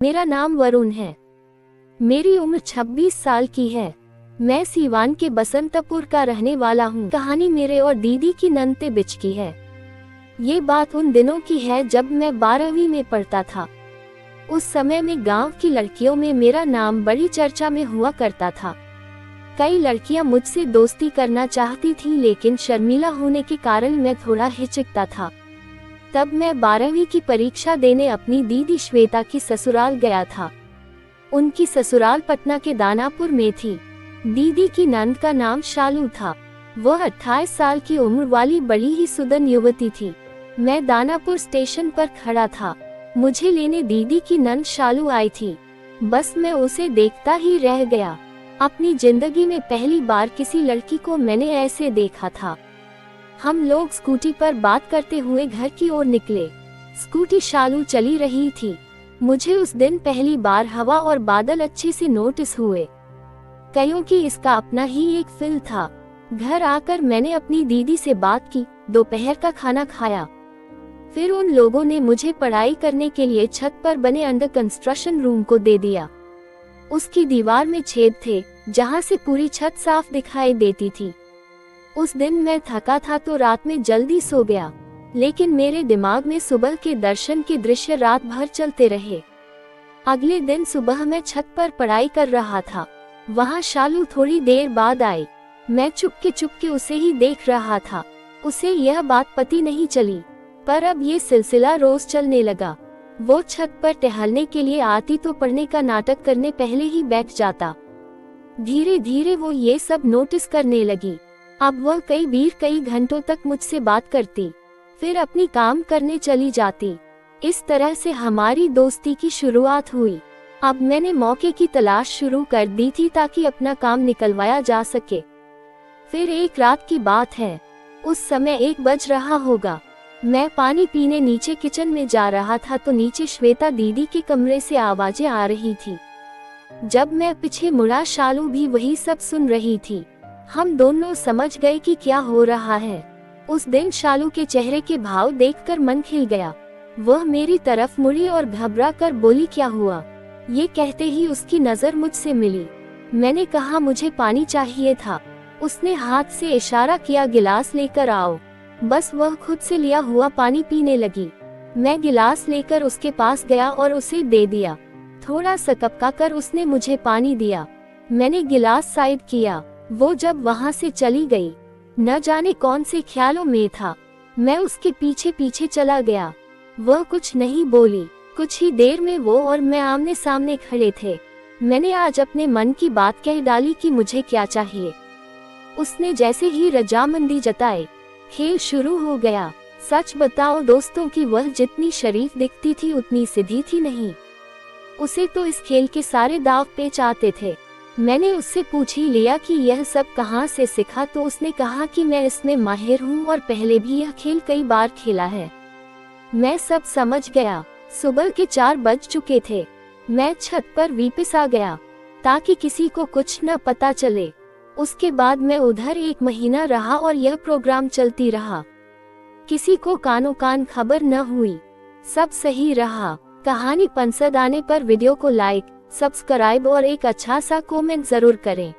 मेरा नाम वरुण है। मेरी उम्र 26 साल की है। मैं सीवान के बसंतपुर का रहने वाला हूँ। कहानी मेरे और दीदी की नन्हे बिच की है। ये बात उन दिनों की है जब मैं 12वीं में पढ़ता था। उस समय में गांव की लड़कियों में मेरा नाम बड़ी चर्चा में हुआ करता था। कई लड़कियां मुझसे दोस्ती करना चाहती थीं, लेकिन शर्मीला होने के कारण मैं थोड़ा हिचकता था। तब मैं 12वीं की परीक्षा देने अपनी दीदी श्वेता की ससुराल गया था। उनकी ससुराल पटना के दानापुर में थी। दीदी की नंद का नाम शालू था। वह 28 साल की उम्र वाली बड़ी ही सुदन युवती थी। मैं दानापुर स्टेशन पर खड़ा था। मुझे लेने दीदी की नंद शालू आई थी। बस मैं उसे देखता ही रह गया। अपनी जिंदगी में पहली बार किसी लड़की को मैंने ऐसे देखा था। हम लोग स्कूटी पर बात करते हुए घर की ओर निकले। स्कूटी शालू चली रही थी। मुझे उस दिन पहली बार हवा और बादल अच्छे से नोटिस हुए। कईयों की इसका अपना ही एक फील था। घर आकर मैंने अपनी दीदी से बात की, दोपहर का खाना खाया। फिर उन लोगों ने मुझे पढ़ाई करने के लिए छत पर बने अंडर कंस्ट्रक्शन रूम को दे दिया। उसकी दीवार में छेद थे, जहां से पूरी छत साफ दिखाई देती थी। उस दिन मैं थका था तो रात में जल्दी सो गया, लेकिन मेरे दिमाग में सुबह के दर्शन के दृश्य रात भर चलते रहे। अगले दिन सुबह मैं छत पर पढ़ाई कर रहा था। वहां शालू थोड़ी देर बाद आई। मैं चुपके उसे ही देख रहा था। उसे यह बात पता नहीं चली, पर अब ये सिलसिला रोज चलने लगा। वो छत पर टहलने के लिए आती तो पढ़ने का नाटक करने पहले ही बैठ जाता। धीरे धीरे वो ये सब नोटिस करने लगी। अब वह कई घंटों तक मुझसे बात करती, फिर अपनी काम करने चली जाती। इस तरह से हमारी दोस्ती की शुरुआत हुई। अब मैंने मौके की तलाश शुरू कर दी थी ताकि अपना काम निकलवाया जा सके। फिर एक रात की बात है। उस समय 1 बज रहा होगा। मैं पानी पीने नीचे किचन में जा रहा था तो नीचे श्वेता दीदी के कमरे से आवाजें आ रही थी। जब मैं पीछे मुड़ा, शालू भी वही सब सुन रही थी। हम दोनों समझ गए कि क्या हो रहा है। उस दिन शालू के चेहरे के भाव देखकर मन खिल गया। वह मेरी तरफ मुड़ी और घबरा कर बोली, क्या हुआ? ये कहते ही उसकी नजर मुझसे मिली। मैंने कहा, मुझे पानी चाहिए था। उसने हाथ से इशारा किया, गिलास लेकर आओ। बस वह खुद से लिया हुआ पानी पीने लगी। मैं गिलास लेकर उसके पास गया और उसे दे दिया। थोड़ा सकपका कर उसने मुझे पानी दिया। मैंने गिलास साइड किया। वो जब वहां से चली गई, न जाने कौन से ख्यालों में था। मैं उसके पीछे पीछे चला गया। वह कुछ नहीं बोली। कुछ ही देर में वो और मैं आमने सामने खड़े थे। मैंने आज अपने मन की बात कह डाली कि मुझे क्या चाहिए। उसने जैसे ही रजामंदी जताई, खेल शुरू हो गया। सच बताओ दोस्तों कि वह जितनी शरीफ दिखती थी उतनी सीधी थी नहीं। उसे तो इस खेल के सारे दाव पेच आते थे। मैंने उससे पूछ ही लिया कि यह सब कहाँ से सीखा, तो उसने कहा कि मैं इसमें माहिर हूँ और पहले भी यह खेल कई बार खेला है। मैं सब समझ गया। सुबह के 4 बज चुके थे। मैं छत पर वापस आ गया ताकि किसी को कुछ न पता चले। उसके बाद मैं उधर 1 महीना रहा और यह प्रोग्राम चलती रहा। किसी को कानो कान खबर न हुई। सब सही रहा। कहानी पसंद आने पर वीडियो को लाइक, सब्सक्राइब और एक अच्छा सा कमेंट जरूर करें।